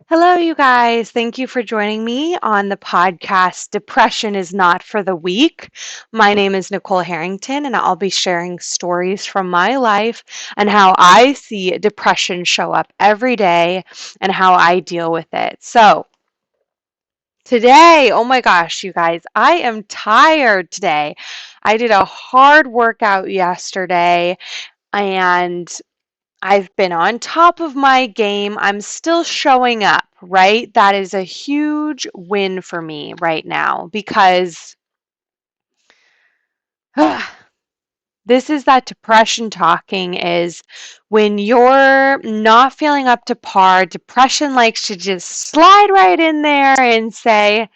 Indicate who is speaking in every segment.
Speaker 1: Hello, you guys. Thank you for joining me on the podcast Depression is Not for the Weak. My name is Nicole Harrington, and I'll be sharing stories from my life and how I see depression show up every day and how I deal with it. So, today, oh my gosh, you guys, I am tired today. I did a hard workout yesterday and I've been on top of my game. I'm still showing up, right? That is a huge win for me right now because this is that depression talking is when you're not feeling up to par, depression likes to just slide right in there and say,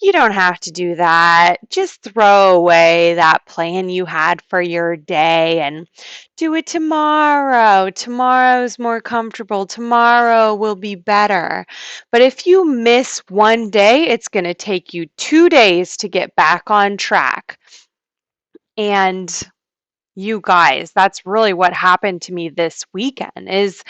Speaker 1: you don't have to do that. Just throw away that plan you had for your day and do it tomorrow. Tomorrow's more comfortable. Tomorrow will be better. But if you miss one day, it's going to take you 2 days to get back on track. And you guys, that's really what happened to me this weekend is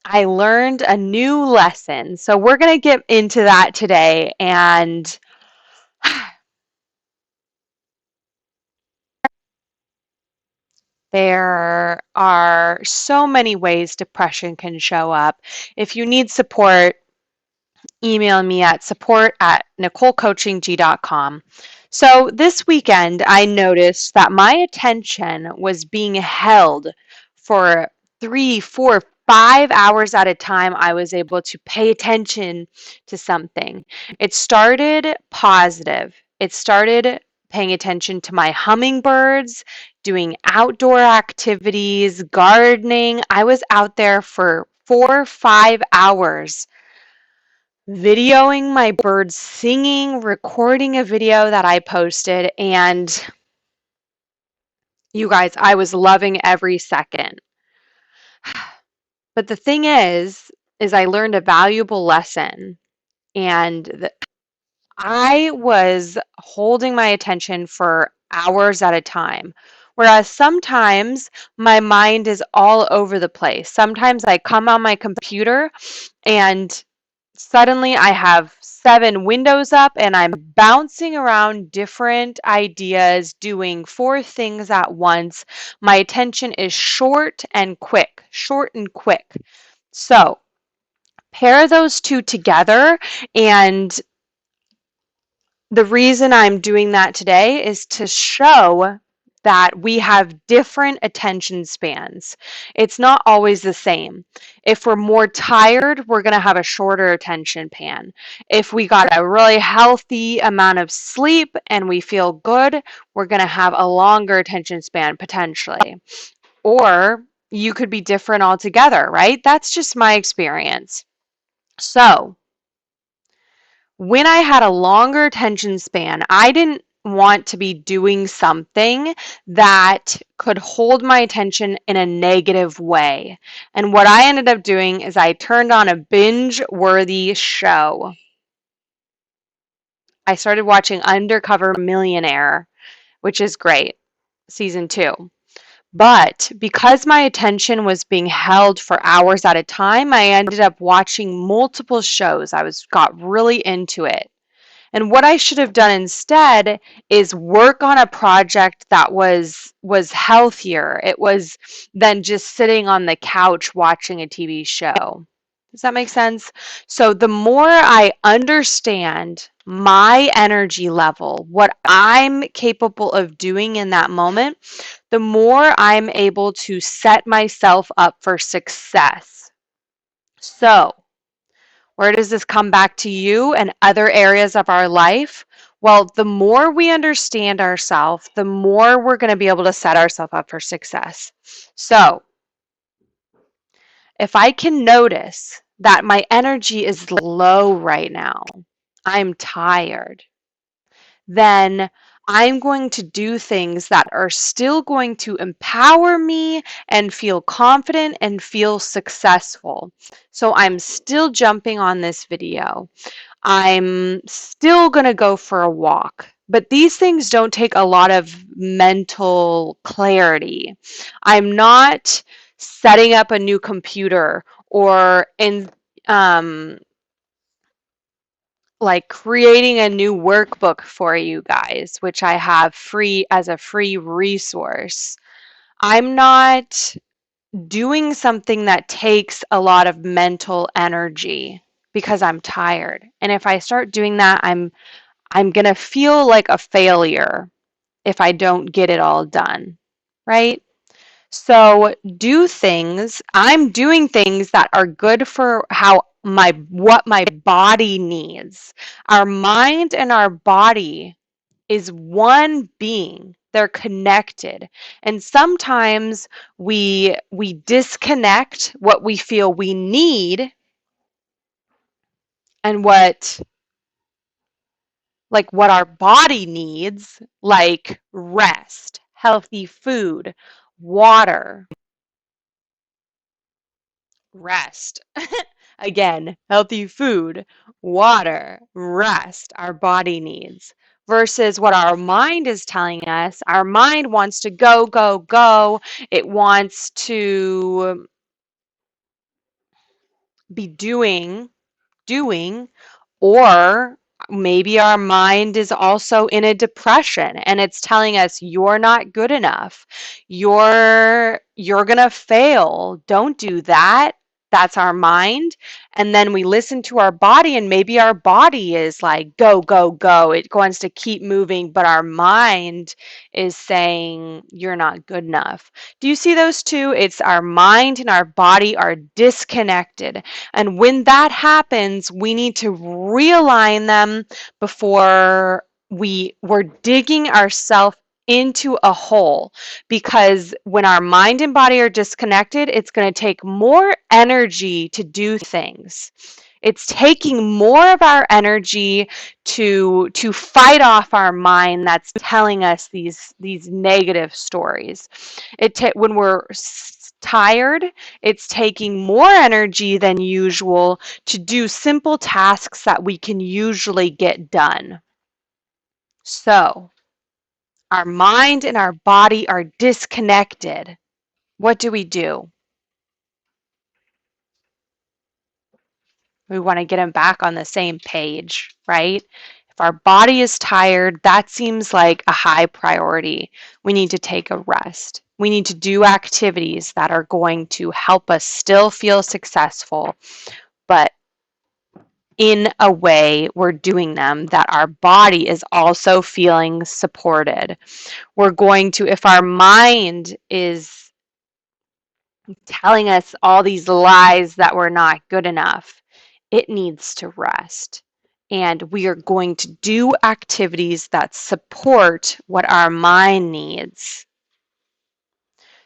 Speaker 1: I learned a new lesson. So we're going to get into that today and there are so many ways depression can show up. If you need support, email me at support@nicolecoaching.com. So this weekend, I noticed that my attention was being held for 3, 4, 5 hours at a time. I was able to pay attention to something. It started positive. It started paying attention to my hummingbirds, doing outdoor activities, gardening. I was out there for 4, 5 hours videoing my birds singing, recording a video that I posted, and you guys, I was loving every second. But the thing is I learned a valuable lesson, and I was holding my attention for hours at a time. Whereas sometimes my mind is all over the place. Sometimes I come on my computer and suddenly I have 7 windows up and I'm bouncing around different ideas, doing 4 things at once. My attention is short and quick, short and quick. So pair those two together, and the reason I'm doing that today is to show that we have different attention spans. It's not always the same. If we're more tired, we're going to have a shorter attention span. If we got a really healthy amount of sleep and we feel good, we're going to have a longer attention span potentially. Or you could be different altogether, right? That's just my experience. So, when I had a longer attention span, I didn't want to be doing something that could hold my attention in a negative way. And what I ended up doing is I turned on a binge-worthy show. I started watching Undercover Millionaire, which is great, season 2. But because my attention was being held for hours at a time, I ended up watching multiple shows. Got really into it. And what I should have done instead is work on a project that was healthier. It was than just sitting on the couch watching a TV show. Does that make sense? So the more I understand my energy level, what I'm capable of doing in that moment, the more I'm able to set myself up for success. So, where does this come back to you and other areas of our life? Well, the more we understand ourselves, the more we're going to be able to set ourselves up for success. So, if I can notice that my energy is low right now, I'm tired, then I'm going to do things that are still going to empower me and feel confident and feel successful. So I'm still jumping on this video. I'm still going to go for a walk. But these things don't take a lot of mental clarity. I'm not setting up a new computer or um, like creating a new workbook for you guys, which I have free as a free resource. I'm not doing something that takes a lot of mental energy because I'm tired. And if I start doing that, I'm going to feel like a failure if I don't get it all done, right? So I'm doing things that are good for what my body needs. Our mind and our body is one being. They're connected. And sometimes we disconnect what we feel we need and what our body needs, like rest, healthy food, water, rest. Again, healthy food, water, rest, our body needs. Versus what our mind is telling us. Our mind wants to go, go, go. It wants to be doing, or maybe our mind is also in a depression and it's telling us you're not good enough. You're going to fail. Don't do that. That's our mind. And then we listen to our body, and maybe our body is like, go, go, go. It wants to keep moving, but our mind is saying, you're not good enough. Do you see those two? It's our mind and our body are disconnected. And when that happens, we need to realign them before we're digging ourselves into a hole, because when our mind and body are disconnected, it's going to take more energy to do things. It's taking more of our energy to fight off our mind that's telling us these negative stories. When we're tired, it's taking more energy than usual to do simple tasks that we can usually get done. So, our mind and our body are disconnected. What do? We want to get them back on the same page, right? If our body is tired, that seems like a high priority. We need to take a rest. We need to do activities that are going to help us still feel successful, but in a way we're doing them that our body is also feeling supported. We're going to, if our mind is telling us all these lies that we're not good enough, it needs to rest. And we are going to do activities that support what our mind needs.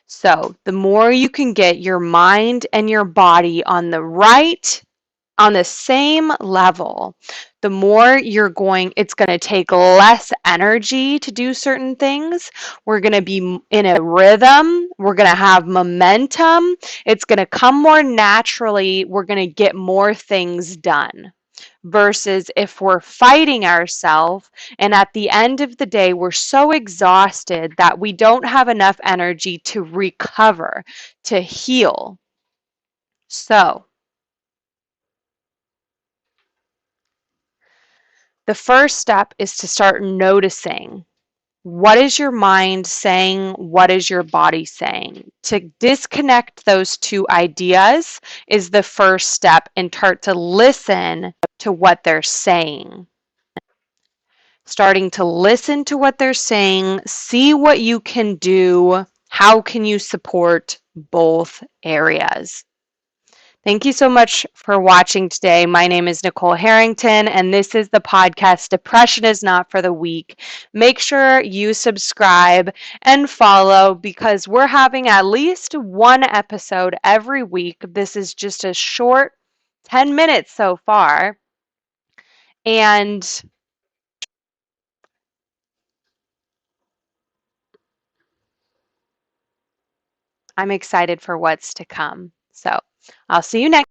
Speaker 1: So, the more you can get your mind and your body on the same level, the more it's going to take less energy to do certain things. We're going to be in a rhythm. We're going to have momentum. It's going to come more naturally. We're going to get more things done. Versus if we're fighting ourselves, and at the end of the day, we're so exhausted that we don't have enough energy to recover, to heal. So, the first step is to start noticing, what is your mind saying? What is your body saying? To disconnect those two ideas is the first step, and start to listen to what they're saying. Starting to listen to what they're saying, see what you can do. How can you support both areas? Thank you so much for watching today. My name is Nicole Harrington, and this is the podcast Depression is Not for the Weak. Make sure you subscribe and follow, because we're having at least one episode every week. This is just a short 10 minutes so far, and I'm excited for what's to come. So I'll see you next.